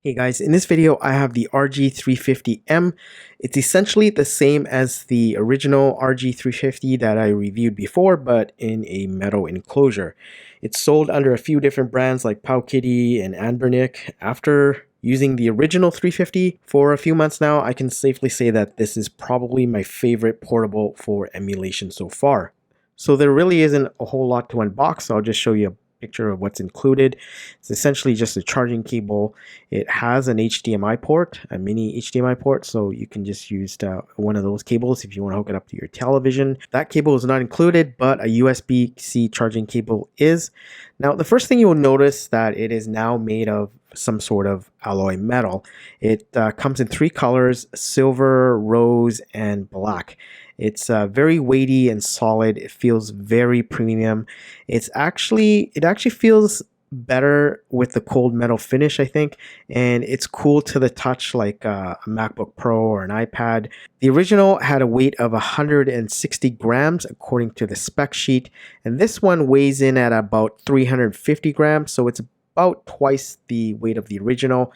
Hey guys, in this video I have the RG350M. It's essentially the same as the original RG350 that I reviewed before, but in a metal enclosure. It's sold under a few different brands like Powkiddy and Anbernic. After using the original 350 for a few months now, I can safely say that this is probably my favorite portable for emulation so far. So there really isn't a whole lot to unbox, so I'll just show you a picture of what's included. It's essentially just a charging cable. It has an HDMI port, a mini HDMI port, so you can just use one of those cables if you want to hook it up to your television. That cable is not included, but a USB-C charging cable is. Now, the first thing you will notice that it is now made of some sort of alloy metal. It comes in three colors: silver, rose, and black. It's very weighty and solid. It feels very premium. It actually feels better with the cold metal finish, I think, and it's cool to the touch like a MacBook Pro or an iPad. The original had a weight of 160 grams according to the spec sheet, and this one weighs in at about 350 grams, so it's about twice the weight of the original.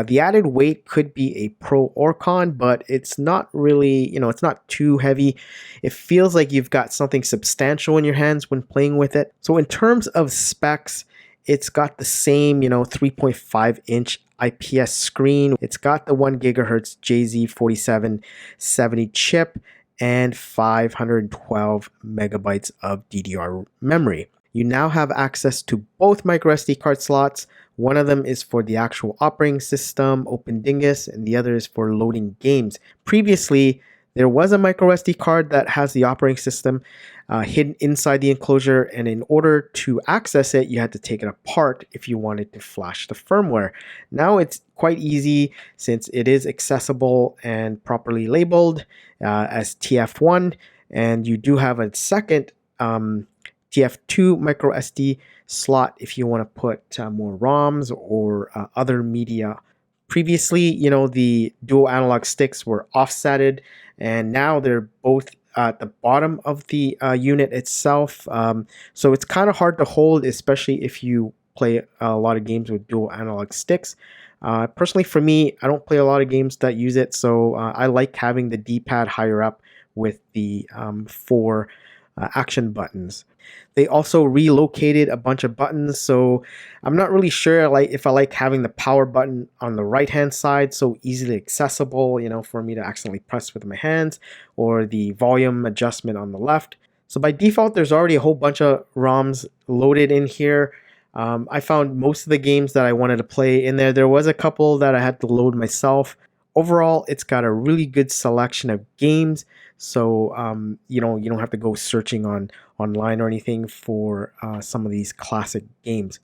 The added weight could be a pro or con, but it's not really, it's not too heavy. It feels like you've got something substantial in your hands when playing with it. So in terms of specs, it's got the same, 3.5-inch IPS screen. It's got the 1 gigahertz JZ4770 chip and 512 megabytes of DDR memory. You now have access to both microSD card slots. One of them is for the actual operating system, OpenDingux, and the other is for loading games. Previously, there was a microSD card that has the operating system hidden inside the enclosure, and in order to access it, you had to take it apart if you wanted to flash the firmware. Now it's quite easy since it is accessible and properly labeled as TF1, and you do have a second TF2 micro SD slot if you want to put more ROMs or other media. Previously, the dual analog sticks were offsetted, and now they're both at the bottom of the unit itself. So it's kind of hard to hold, especially if you play a lot of games with dual analog sticks. Personally, for me, I don't play a lot of games that use it, so I like having the D-pad higher up with the four action buttons. They also relocated a bunch of buttons, so I'm not really sure if I like having the power button on the right hand side so easily accessible, for me to accidentally press with my hands, or the volume adjustment on the left. So by default, there's already a whole bunch of ROMs loaded in here. I found most of the games that I wanted to play in there. There was a couple that I had to load myself. Overall, it's got a really good selection of games, so you don't have to go searching online or anything for some of these classic games.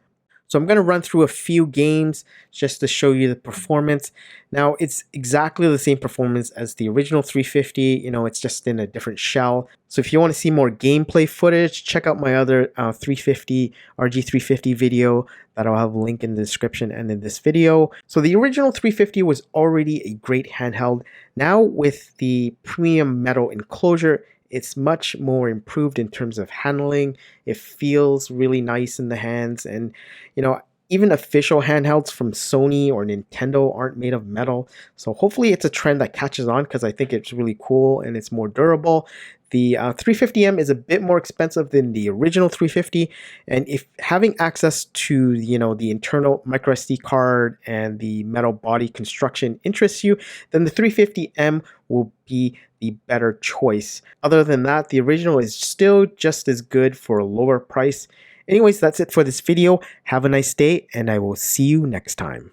So I'm going to run through a few games just to show you the performance. Now, it's exactly the same performance as the original 350. It's just in a different shell. So if you want to see more gameplay footage, check out my other RG350 video that I'll have a link in the description and in this video. So the original 350 was already a great handheld. Now with the premium metal enclosure, it's much more improved in terms of handling. It feels really nice in the hands, and even official handhelds from Sony or Nintendo aren't made of metal. So hopefully it's a trend that catches on, because I think it's really cool and it's more durable. The 350M is a bit more expensive than the original 350, and if having access to the internal microSD card and the metal body construction interests you, then the 350M will be the better choice. Other than that, the original is still just as good for a lower price. Anyways, that's it for this video. Have a nice day, and I will see you next time.